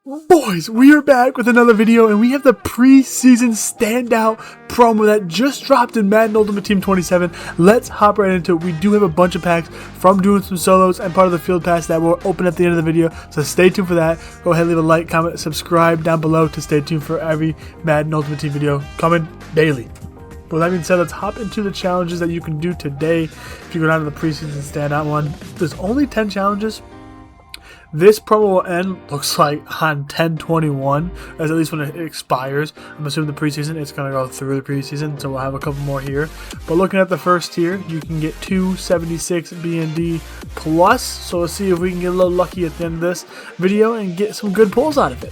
Boys, we are back with another video, and we have the preseason standout promo that just dropped in Madden Ultimate Team 27. Let's hop right into it. We do have a bunch of packs from doing some solos and part of the field pass that will open at the end of the video, so stay tuned for that. Go ahead, leave a like, comment, subscribe down below to stay tuned for every Madden Ultimate Team video coming daily. With that being said, let's hop into the challenges that you can do today. If you go down to the preseason standout one, there's only 10 challenges. This promo will end, looks like, on 10/21, as at least when it expires. I'm assuming the preseason, it's going to go through the preseason, so we'll have a couple more here. But looking at the first tier, you can get 276 B&D plus, so let's see if we can get a little lucky at the end of this video and get some good pulls out of it.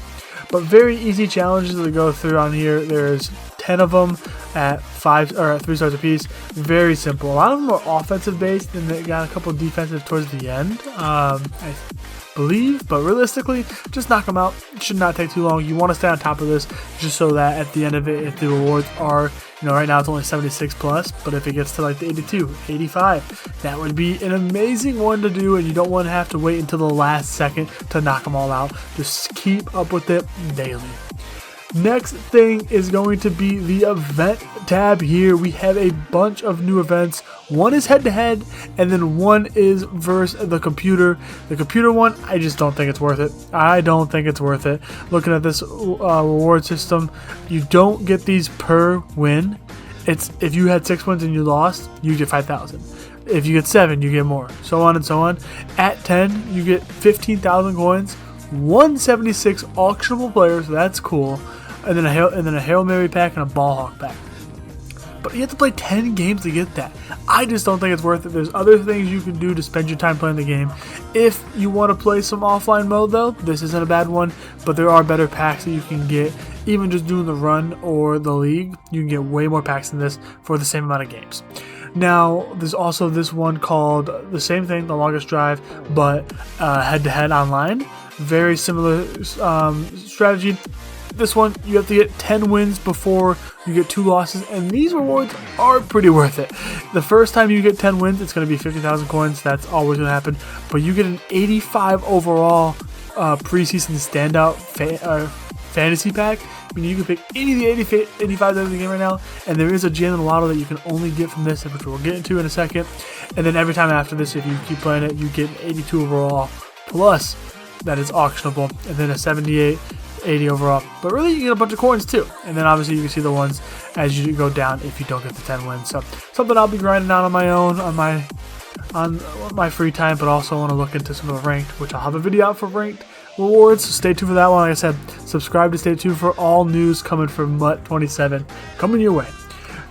But very easy challenges to go through on here. There's 10 of them at 3 stars apiece. Very simple. A lot of them are offensive based, and they got a couple defensive towards the end. I believe, but realistically, just knock them out. It should not take too long. You want to stay on top of this just so that at the end of it, if the rewards are, right now it's only 76 plus, but if it gets to like the 82, 85, that would be an amazing one to do, and you don't want to have to wait until the last second to knock them all out. Just keep up with it daily. Next thing is going to be the event tab here. We have a bunch of new events. One is head-to-head, and then one is versus the computer. The computer one, I just don't think it's worth it. I don't think it's worth it. Looking at this reward system, you don't get these per win. It's if you had 6 wins and you lost, you get 5,000. If you get 7, you get more. So on and so on. At 10, you get 15,000 coins, 176 auctionable players. That's cool. And then a Hail Mary pack and a Ball Hawk pack. But you have to play 10 games to get that. I just don't think it's worth it. There's other things you can do to spend your time playing the game. If you want to play some offline mode though, this isn't a bad one, but there are better packs that you can get. Even just doing the run or the league, you can get way more packs than this for the same amount of games. Now, there's also this one called the same thing, the longest drive, but head-to-head online. Very similar strategy. This one, you have to get 10 wins before you get 2 losses, and these rewards are pretty worth it. The first time you get 10 wins, it's going to be 50,000 coins. That's always going to happen. But you get an 85 overall preseason standout fantasy pack. I mean, you can pick any of the 85 in the game right now, and there is a Jalen Waddle that you can only get from this, which we'll get into in a second. And then every time after this, if you keep playing it, you get an 82 overall plus that is auctionable, and then a 78, 80 overall. But really, you get a bunch of coins too. And then obviously you can see the ones as you go down if you don't get the 10 wins. So something I'll be grinding out on my own, on my free time, but also want to look into some of the ranked, which I'll have a video out for ranked rewards, so stay tuned for that one. Like I said, subscribe to stay tuned for all news coming from MUT 27 coming your way.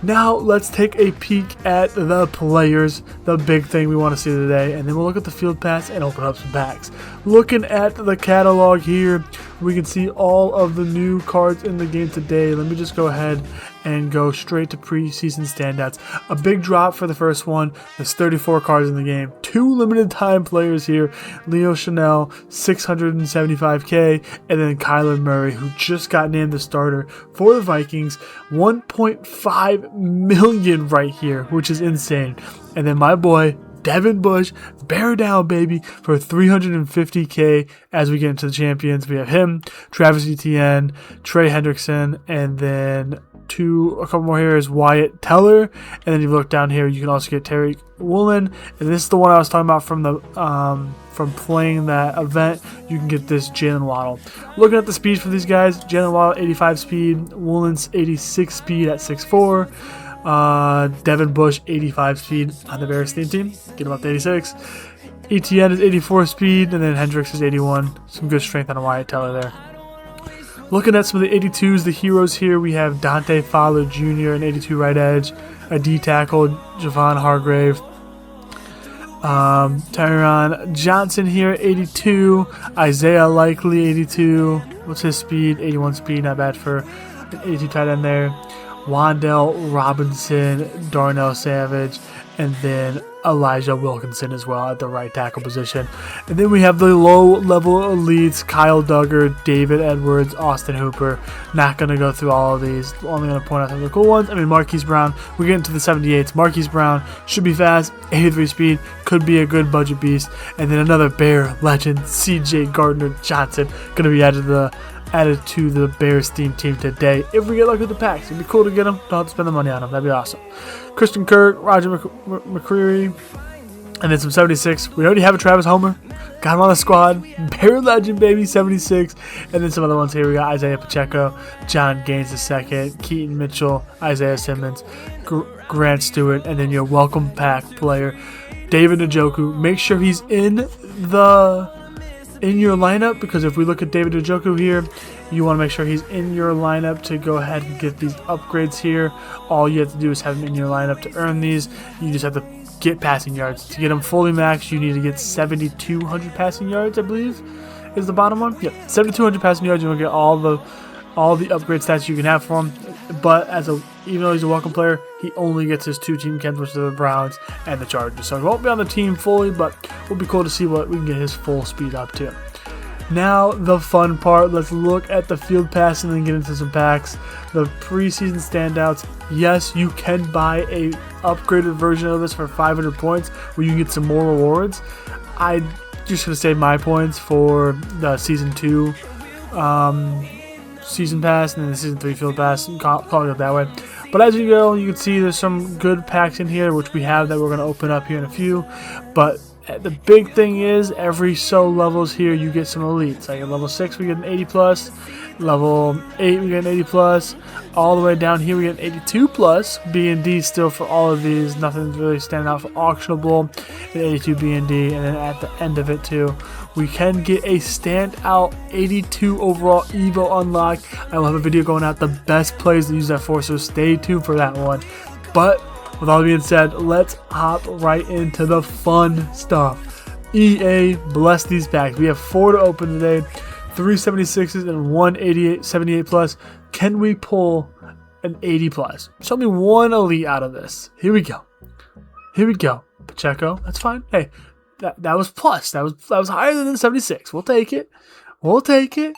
Now let's take a peek at the players, the big thing we want to see today, and then we'll look at the field pass and open up some packs. Looking at the catalog here, we can see all of the new cards in the game today. Let me just go ahead and go straight to preseason standouts. A big drop for the first one. There's 34 cards in the game. 2 limited time players here. Leo Chanel, 675k, and then Kyler Murray, who just got named the starter for the Vikings. 1.5 million right here, which is insane. And then my boy Devin Bush, bear down baby, for 350k as we get into the champions. We have him, Travis Etienne, Trey Hendrickson, and then a couple more here is Wyatt Teller. And then you look down here, you can also get Terry Woolen, and this is the one I was talking about from the from playing that event. You can get this Jalen Waddle. Looking at the speed for these guys, Jalen Waddle 85 speed, Woolen's 86 speed at 6'4". Devin Bush 85 speed on the Bears team. Get him up to 86. ETN is 84 speed, and then Hendricks is 81. Some good strength on a Wyatt Teller there. Looking at some of the 82s, the heroes here, we have Dante Fowler Jr., an 82 right edge, a D tackle, Javon Hargrave, Tyron Johnson here, 82, Isaiah Likely, 82. What's his speed? 81 speed, not bad for an 82 tight end there. Wandale Robinson, Darnell Savage, and then Elijah Wilkinson as well at the right tackle position. And then we have the low-level elites, Kyle Duggar, David Edwards, Austin Hooper. Not going to go through all of these. Only going to point out some of the cool ones. I mean, Marquise Brown. We're getting to the 78s. Marquise Brown should be fast, 83 speed, could be a good budget beast. And then another Bear legend, CJ Gardner-Johnson, going to be added to the Bears team today. If we get lucky with the packs, it'd be cool to get them. Don't have to spend the money on them. That'd be awesome. Christian Kirk, Roger McCreary, and then some 76. We already have a Travis Homer. Got him on the squad. Bear legend, baby, 76. And then some other ones here. We got Isaiah Pacheco, John Gaines II, Keaton Mitchell, Isaiah Simmons, Grant Stewart, and then your welcome pack player, David Njoku. Make sure he's in your lineup, because if we look at David Njoku here, you want to make sure he's in your lineup to go ahead and get these upgrades here. All you have to do is have him in your lineup to earn these. You just have to get passing yards. To get him fully maxed, you need to get 7,200 passing yards, I believe, is the bottom one. Yep, 7,200 passing yards. You'll get all the upgrade stats you can have for him. But even though he's a welcome player, he only gets his 2 team camps, which are the Browns and the Chargers. So he won't be on the team fully, but it'll be cool to see what we can get his full speed up to. Now the fun part. Let's look at the field pass and then get into some packs. The preseason standouts. Yes, you can buy a upgraded version of this for 500 points, where you can get some more rewards. I'm just gonna save my points for the season 2 season pass and then the season 3 field pass, and call it that way. But as you go, you can see there's some good packs in here, which we have that we're going to open up here in a few. But the big thing is, every so levels here, you get some elites. Like at level 6, we get an 80 plus. Level 8, we get an 80 plus. All the way down here, we get an 82 plus. B and D still for all of these. Nothing's really standing out for auctionable. An 82 B and D, and then at the end of it too, we can get a standout 82 overall Evo unlock. I will have a video going out the best plays to use that for, so stay tuned for that one. But with all that being said, let's hop right into the fun stuff. EA, bless these packs. We have 4 to open today. 3 76s and 1 78 plus. Can we pull an 80 plus? Show me one elite out of this. Here we go. Here we go. Pacheco, that's fine. Hey, that was plus. That was higher than the 76. We'll take it. We'll take it.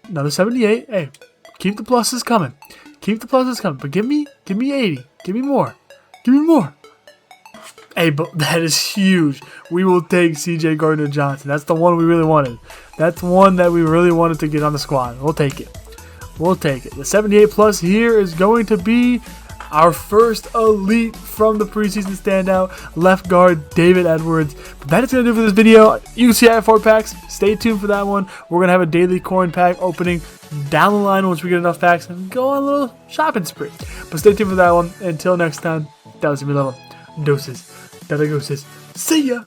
Another 78. Hey, keep the pluses coming. Keep the pluses coming. But give me 80. Give me more. Give me more. Hey, but that is huge. We will take CJ Gardner-Johnson. That's the one we really wanted. That's one that we really wanted to get on the squad. We'll take it. We'll take it. The 78 plus here is going to be our first elite from the preseason standout, left guard David Edwards. But that is going to do it for this video. You can see I have 4 packs. Stay tuned for that one. We're going to have a daily coin pack opening down the line once we get enough packs and go on a little shopping spree. But stay tuned for that one. Until next time, that was me, little doses. That gooses. See ya.